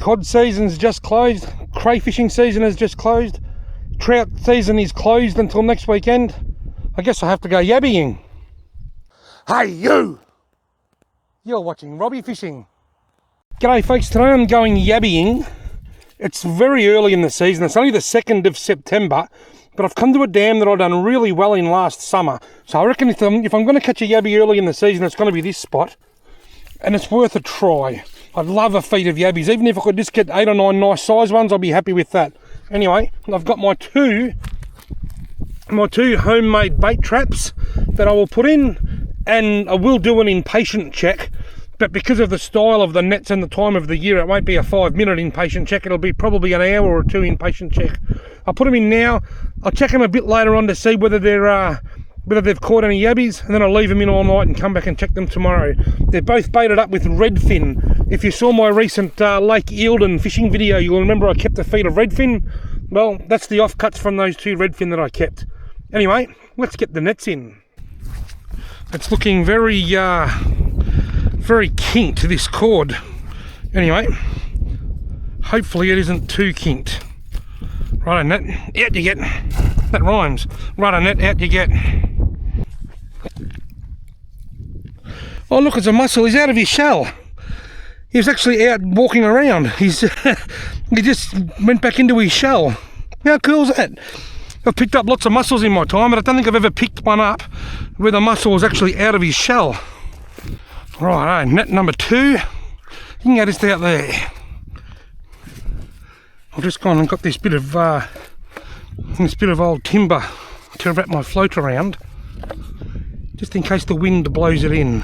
cod season's just closed. Crayfishing season has just closed. Trout season is closed until next weekend. I guess I have to go yabbying. Hey you! You're watching Robbie Fishing. G'day folks, today I'm going yabbying. It's very early in the season. It's only the 2nd of September, but I've come to a dam that I've done really well in last summer. So I reckon if I'm going to catch a yabby early in the season, it's going to be this spot. And it's worth a try. I'd love a feed of yabbies. Even if I could just get 8 or 9 nice size ones, I'll be happy with that. Anyway, I've got my two homemade bait traps that I will put in, and I will do an impatient check. But because of the style of the nets and the time of the year, it won't be a 5-minute impatient check. It'll be probably an hour or 2 impatient check. I'll put them in now. I'll check them a bit later on to see whether they've caught any yabbies, and then I'll leave them in all night and come back and check them tomorrow. They're both baited up with redfin. If you saw my recent Lake Eildon fishing video, you'll remember I kept a feed of redfin. Well, that's the offcuts from those 2 redfin that I kept. Anyway, let's get the nets in. It's looking very kinked, this cord. Anyway, hopefully it isn't too kinked. Righto net, out you get. That rhymes. Righto net, out you get. Oh look, it's a mussel. He's out of his shell. He was actually out walking around. He just went back into his shell. How cool is that? I've picked up lots of mussels in my time, but I don't think I've ever picked one up where the mussel was actually out of his shell. Right, net number 2. You can get this out there. I've just gone and got this bit of old timber to wrap my float around, just in case the wind blows it in.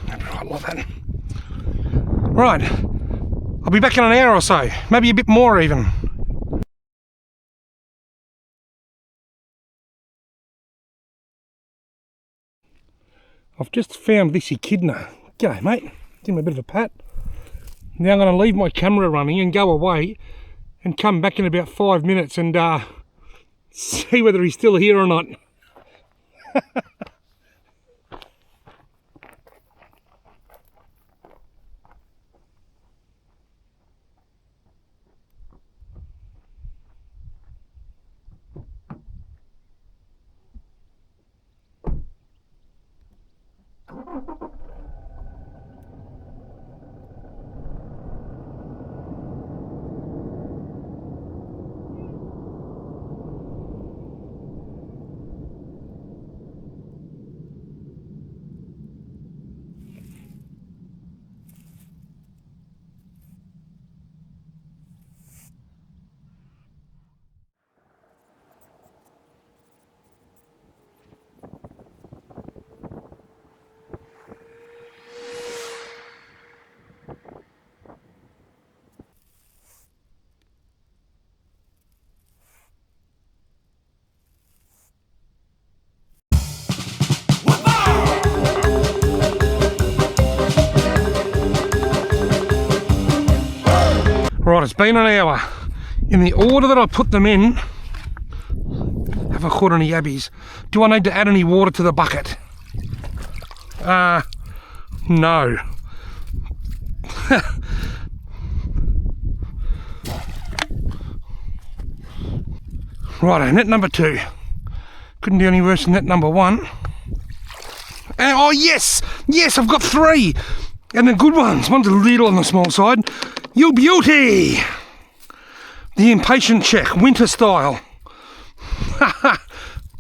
Right, like that. Right, I'll be back in an hour or so, maybe a bit more even. I've just found this echidna. G'day mate, give him a bit of a pat. Now I'm going to leave my camera running and go away and come back in about 5 minutes and see whether he's still here or not. Right, it's been an hour. In the order that I put them in, have I caught any yabbies? Do I need to add any water to the bucket? No. Righto, net number 2. Couldn't do any worse than net number 1. And, oh yes! Yes, I've got 3! And they're good ones. One's a little on the small side. You beauty! The impatient check, winter style. Oh,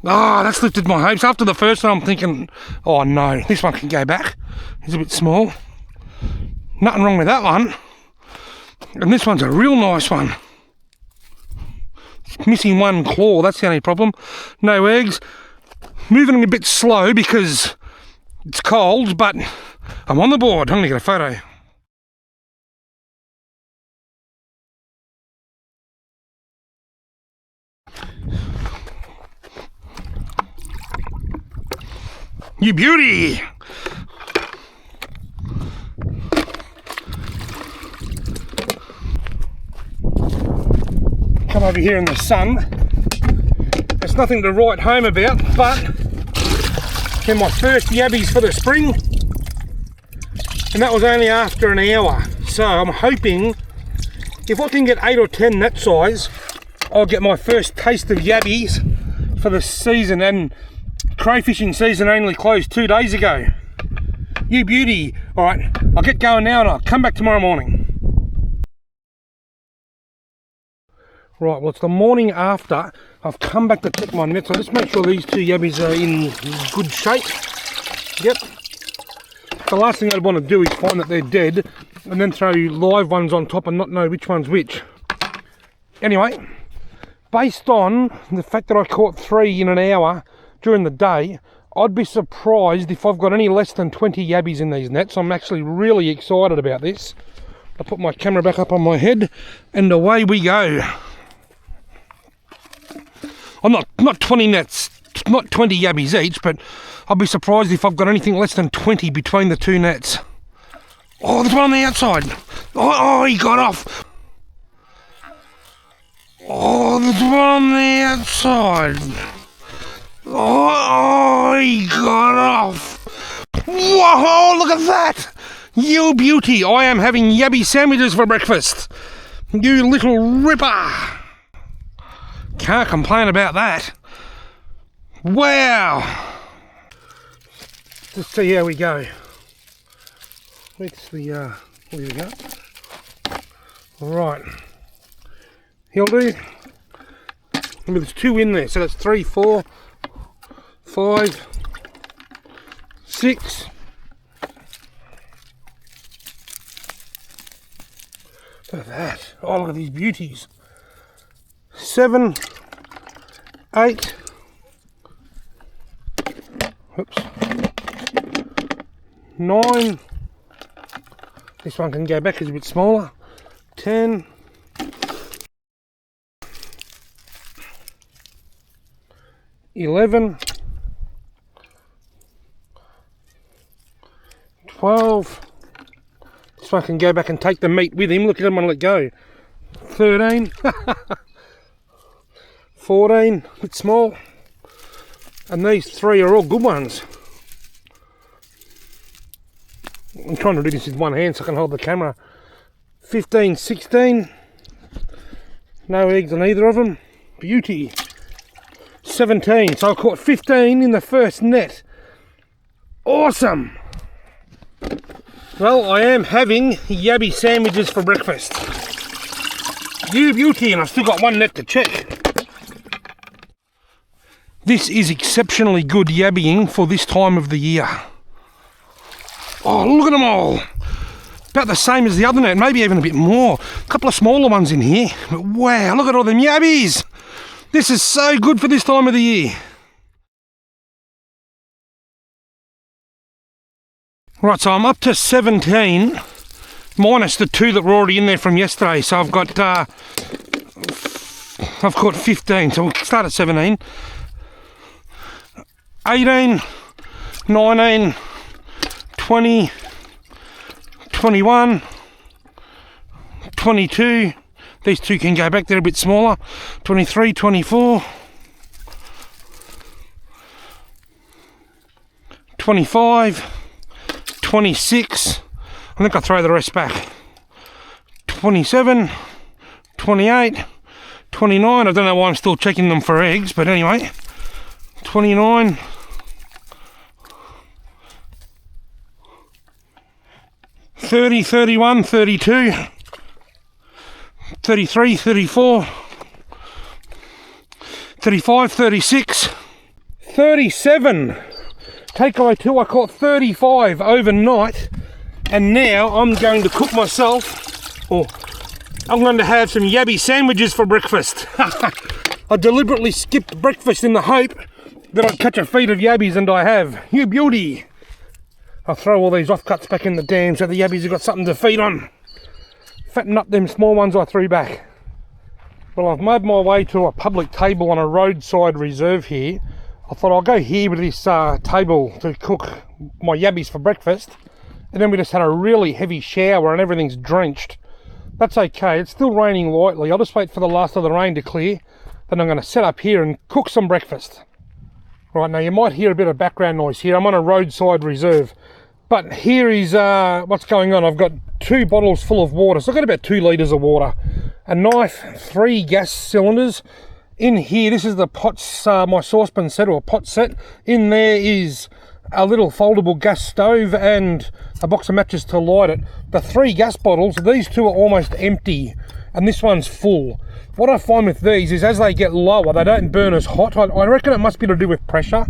that's lifted my hopes. After the first one, I'm thinking, oh no, this one can go back. It's a bit small. Nothing wrong with that one. And this one's a real nice one. It's missing 1 claw, that's the only problem. No eggs. Moving a bit slow because it's cold, but I'm on the board. I'm going to get a photo. You beauty! Come over here in the sun. There's nothing to write home about, but they're my first yabbies for the spring. And that was only after an hour. So I'm hoping if I can get 8 or 10 that size, I'll get my first taste of yabbies for the season. And crayfishing season only closed 2 days ago. You beauty. All right, I'll get going now and I'll come back tomorrow morning. Right, well, it's the morning after. I've come back to check my nets. I'll just make sure these 2 yabbies are in good shape. Yep. The last thing I'd want to do is find that they're dead and then throw live ones on top and not know which one's which. Anyway, based on the fact that I caught 3 in an hour during the day, I'd be surprised if I've got any less than 20 yabbies in these nets. I'm actually really excited about this. I'll put my camera back up on my head and away we go. I'm not 20 nets, not 20 yabbies each, but I'll be surprised if I've got anything less than 20 between the 2 nets. Oh, there's one on the outside. Oh, he got off. Oh, there's one on the outside. Oh, he got off. Whoa, look at that. You beauty. I am having yabby sandwiches for breakfast. You little ripper. Can't complain about that. Wow. Let's see how we go. Let's the there we go. Right. He'll do. Remember, there's 2 in there, so that's 3, 4, 5, 6. Look at that. Oh, look at these beauties. 7, 8. Oops. 9. This one can go back, it's a bit smaller. 10. 11. 12. This one can go back and take the meat with him. Look at him and let go. 13. 14. A bit small. And these 3 are all good ones. I'm trying to do this with one hand so I can hold the camera. 15, 16. No eggs on either of them. Beauty. 17. So I caught 15 in the first net. Awesome. Well, I am having yabby sandwiches for breakfast. You beauty, and I've still got 1 net to check. This is exceptionally good yabbying for this time of the year. Oh, look at them all. About the same as the other net, maybe even a bit more. A couple of smaller ones in here. But wow, look at all them yabbies. This is so good for this time of the year. Right, so I'm up to 17, minus the 2 that were already in there from yesterday. So I've got, I've caught 15, so we'll start at 17. 18, 19, 20, 21, 22, these 2 can go back, they're a bit smaller, 23, 24, 25, 26, I think I'll throw the rest back, 27, 28, 29, I don't know why I'm still checking them for eggs, but anyway, 29, 30, 31, 32, 33, 34, 35, 36, 37. Takeaway 2, I caught 35 overnight, and now I'm going to cook myself, or I'm going to have some yabby sandwiches for breakfast. I deliberately skipped breakfast in the hope that I'd catch a feed of yabbies, and I have. You beauty. I'll throw all these offcuts back in the dam so the yabbies have got something to feed on. Fatten up them small ones I threw back. Well, I've made my way to a public table on a roadside reserve here. I thought I'll go here with this table to cook my yabbies for breakfast. And then we just had a really heavy shower and everything's drenched. That's okay, it's still raining lightly. I'll just wait for the last of the rain to clear. Then I'm going to set up here and cook some breakfast. Right, now you might hear a bit of background noise here. I'm on a roadside reserve. But here is what's going on. I've got 2 bottles full of water. So I've got about 2 litres of water. A knife, 3 gas cylinders. In here, this is the pots, my saucepan set or pot set. In there is a little foldable gas stove and a box of matches to light it. The 3 gas bottles, these 2 are almost empty and this one's full. What I find with these is as they get lower, they don't burn as hot. I reckon it must be to do with pressure.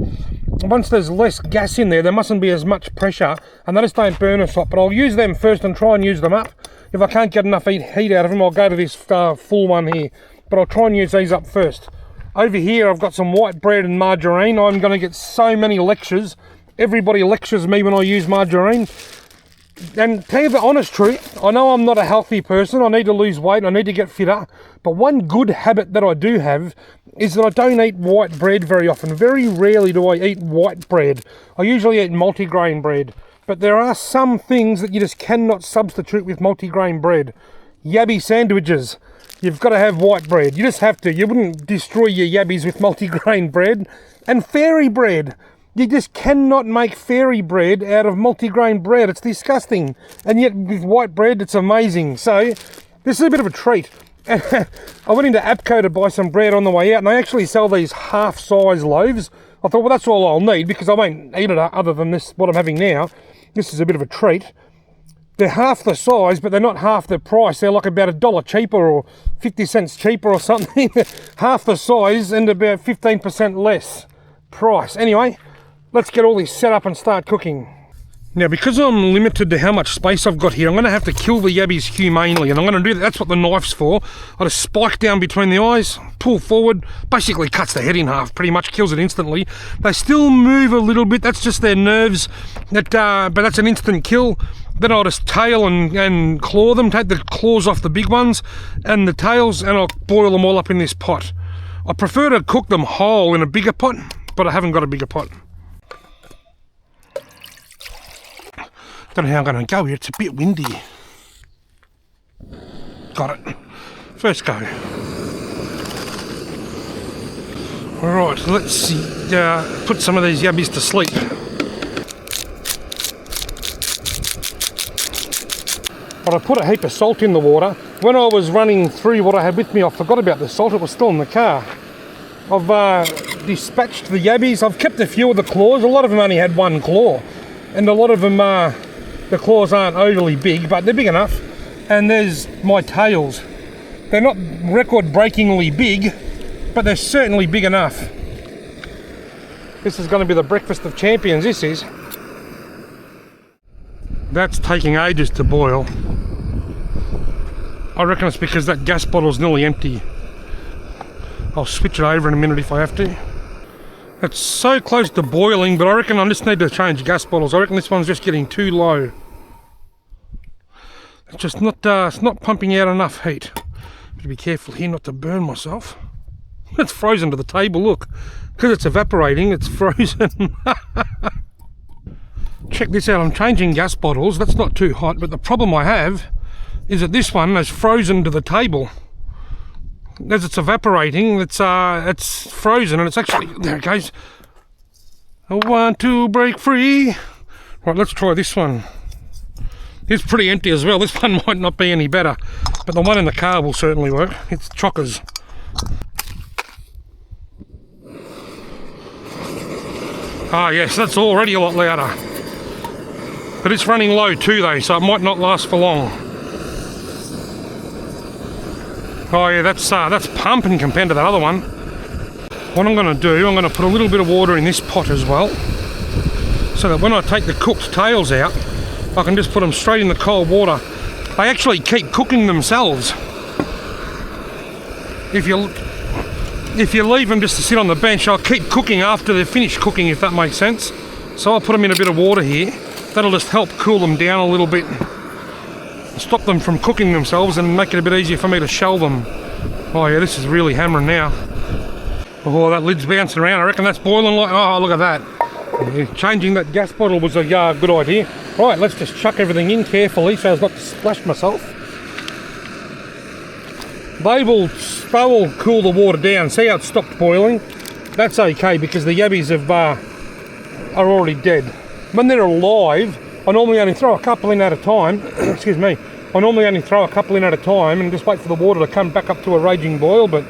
Once there's less gas in there, there mustn't be as much pressure and they just don't burn as hot. But I'll use them first and try and use them up. If I can't get enough heat out of them, I'll go to this full one here. But I'll try and use these up first. Over here, I've got some white bread and margarine. I'm going to get so many lectures. Everybody lectures me when I use margarine. And tell you the honest truth, I know I'm not a healthy person. I need to lose weight. I need to get fitter. But one good habit that I do have is that I don't eat white bread very often. Very rarely do I eat white bread. I usually eat multigrain bread. But there are some things that you just cannot substitute with multigrain bread. Yabby sandwiches. You've got to have white bread. You just have to. You wouldn't destroy your yabbies with multigrain bread. And fairy bread. You just cannot make fairy bread out of multigrain bread. It's disgusting. And yet with white bread, it's amazing. So this is a bit of a treat. I went into Apco to buy some bread on the way out, and they actually sell these half-size loaves. I thought, well, that's all I'll need because I won't eat it other than this, what I'm having now. This is a bit of a treat. They're half the size, but they're not half the price. They're like about $1 cheaper or 50 cents cheaper or something. Half the size and about 15% less price. Anyway, let's get all this set up and start cooking. Now, because I'm limited to how much space I've got here, I'm going to have to kill the yabbies humanely, and I'm going to do that. That's what the knife's for. I just spike down between the eyes, pull forward, basically cuts the head in half, pretty much kills it instantly. They still move a little bit. That's just their nerves. But that's an instant kill. Then I'll just tail and claw them, take the claws off the big ones and the tails, and I'll boil them all up in this pot. I prefer to cook them whole in a bigger pot, but I haven't got a bigger pot. Don't know how I'm going to go here, it's a bit windy. Got it. First go. Alright, let's see, put some of these yabbies to sleep. But I put a heap of salt in the water. When I was running through what I had with me, I forgot about the salt, it was still in the car. I've dispatched the yabbies. I've kept a few of the claws. A lot of them only had 1 claw. And a lot of them, the claws aren't overly big, but they're big enough. And there's my tails. They're not record-breakingly big, but they're certainly big enough. This is going to be the breakfast of champions, this is. That's taking ages to boil. I reckon it's because that gas bottle's nearly empty. I'll switch it over in a minute if I have to. It's so close to boiling, but I reckon I just need to change gas bottles. I reckon this one's just getting too low. It's just not, it's not pumping out enough heat. Gotta be careful here not to burn myself. It's frozen to the table, look. Because it's evaporating, it's frozen. Check this out, I'm changing gas bottles. That's not too hot, but the problem I have is that this one is frozen to the table. As it's evaporating, it's frozen, and it's actually, there it goes. I want to break free. Right, let's try this one. It's pretty empty as well. This one might not be any better, but the one in the car will certainly work. It's chockers. Ah yes, that's already a lot louder. But it's running low too though, so it might not last for long. Oh yeah, that's pumping compared to that other one. What I'm going to do, I'm going to put a little bit of water in this pot as well, so that when I take the cooked tails out, I can just put them straight in the cold water. They actually keep cooking themselves. If you leave them just to sit on the bench, I'll keep cooking after they're finished cooking, if that makes sense. So I'll put them in a bit of water here. That'll just help cool them down a little bit. Stop them from cooking themselves and make it a bit easier for me to shell them. Oh yeah, this is really hammering now. Oh, that lid's bouncing around. I reckon that's boiling like, oh, look at that. Yeah, changing that gas bottle was a good idea. Right, let's just chuck everything in carefully so as not to splash myself. They will cool the water down. See how it stopped boiling? That's okay because the yabbies are already dead. When they're alive, I normally only throw a couple in at a time. Excuse me. I normally only throw a couple in at a time and just wait for the water to come back up to a raging boil, but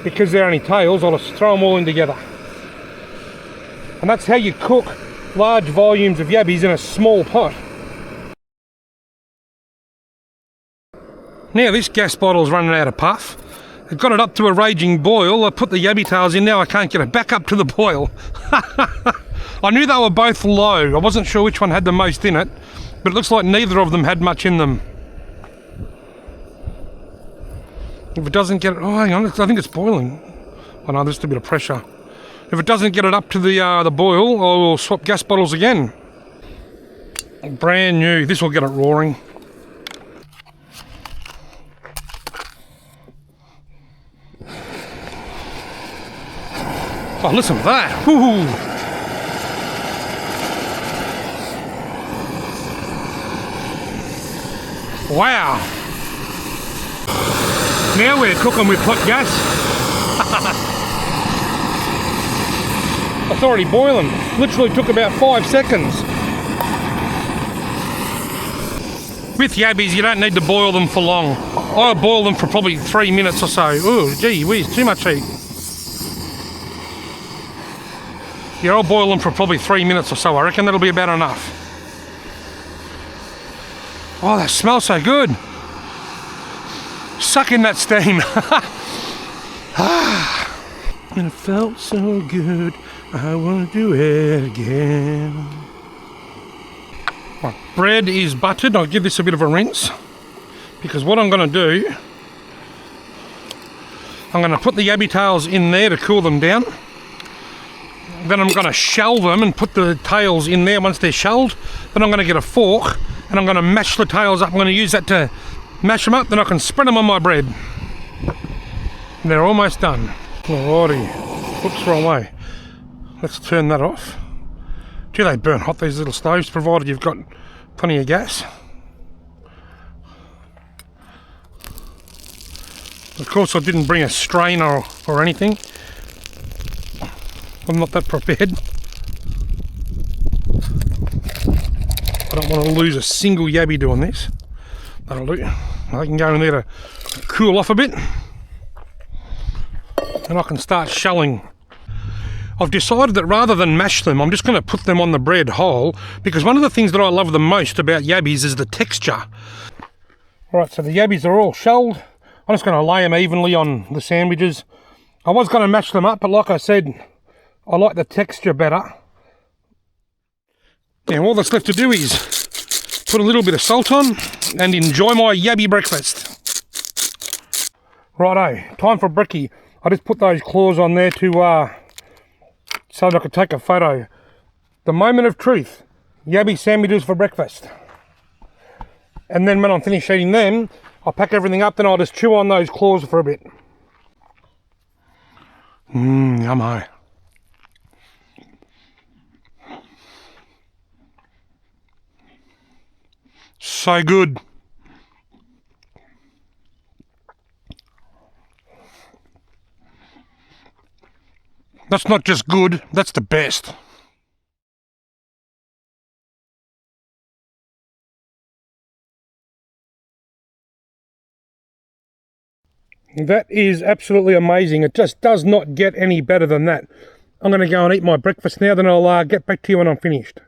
because they're only tails, I'll just throw them all in together. And that's how you cook large volumes of yabbies in a small pot. Now this gas bottle's running out of puff. I got it up to a raging boil. I put the yabby tails in. Now I can't get it back up to the boil. I knew they were both low. I wasn't sure which one had the most in it, but it looks like neither of them had much in them. If it doesn't get it, oh hang on, I think it's boiling. Oh no, there's a bit of pressure. If it doesn't get it up to the boil, I will swap gas bottles again. Brand new. This will get it roaring. Oh, listen to that. Woo-hoo. Wow. Now we're cooking with hot gas. It's already boiling. Literally took about 5 seconds. With yabbies, you don't need to boil them for long. I boil them for probably 3 minutes or so. Ooh, gee whiz, too much heat. Yeah, I'll boil them for probably 3 minutes or so. I reckon that'll be about enough. Oh, that smells so good. Suck in that steam. And it felt so good. I want to do it again. Right, bread is buttered. I'll give this a bit of a rinse, because what I'm going to do, I'm going to put the yabby tails in there to cool them down. Then I'm going to shell them and put the tails in there once they're shelled. Then I'm going to get a fork and I'm going to mash the tails up. I'm going to use that to mash them up, then I can spread them on my bread. And they're almost done. Alrighty. Oops, wrong way. Let's turn that off. Gee, they burn hot, these little stoves, provided you've got plenty of gas. Of course, I didn't bring a strainer or anything. I'm not that prepared. I don't want to lose a single yabby doing this. That'll do. I can go in there to cool off a bit, and I can start shelling. I've decided that rather than mash them, I'm just going to put them on the bread whole, because one of the things that I love the most about yabbies is the texture. Right, so the yabbies are all shelled. I'm just going to lay them evenly on the sandwiches. I was going to mash them up, but like I said, I like the texture better. Now all that's left to do is put a little bit of salt on and enjoy my yabby breakfast. Righto, time for brekkie. I just put those claws on there to so that I could take a photo. The moment of truth. Yabby sandwiches for breakfast. And then when I'm finished eating them, I'll pack everything up, then I'll just chew on those claws for a bit. Yummo. So good. That's not just good, that's the best. That is absolutely amazing. It just does not get any better than that. I'm going to go and eat my breakfast now, then I'll get back to you when I'm finished.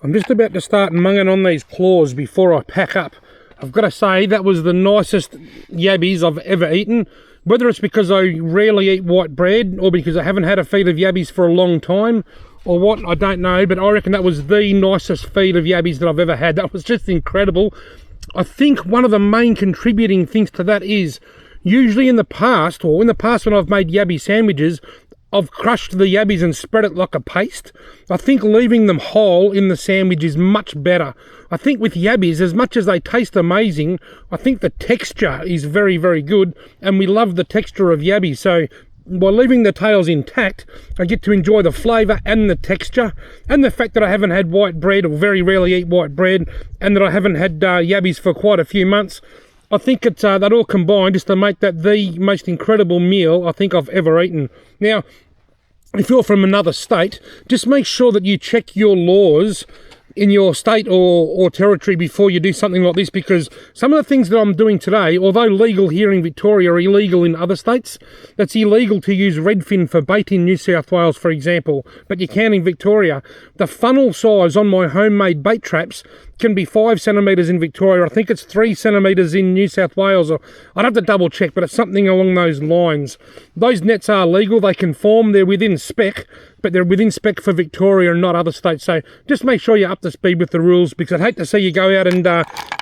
I'm just about to start munging on these claws before I pack up. I've got to say, that was the nicest yabbies I've ever eaten. Whether it's because I rarely eat white bread, or because I haven't had a feed of yabbies for a long time, or what, I don't know, but I reckon that was the nicest feed of yabbies that I've ever had. That was just incredible. I think one of the main contributing things to that is, usually in the past when I've made yabby sandwiches, I've crushed the yabbies and spread it like a paste. I think leaving them whole in the sandwich is much better. I think with yabbies, as much as they taste amazing, I think the texture is very, very good, and we love the texture of yabbies. So by leaving the tails intact, I get to enjoy the flavour and the texture, and the fact that I haven't had white bread, or very rarely eat white bread, and that I haven't had yabbies for quite a few months. I think it's that all combined just to make that the most incredible meal I think I've ever eaten. Now, if you're from another state, just make sure that you check your laws in your state or territory before you do something like this, because some of the things that I'm doing today, although legal here in Victoria, are illegal in other states. That's illegal to use redfin for bait in New South Wales, for example, but you can in Victoria. The funnel size on my homemade bait traps can be 5 centimetres in Victoria. I think it's 3 centimetres in New South Wales, or I'd have to double check, but it's something along those lines. Those nets are legal, they conform, they're within spec, but they're within spec for Victoria and not other states. So just make sure you're up to speed with the rules, because I'd hate to see you go out and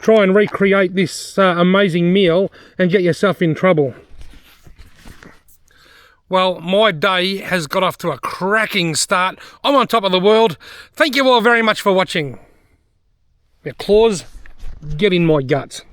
try and recreate this amazing meal and get yourself in trouble. Well, my day has got off to a cracking start. I'm on top of the world. Thank you all very much for watching. Your claws, get in my guts.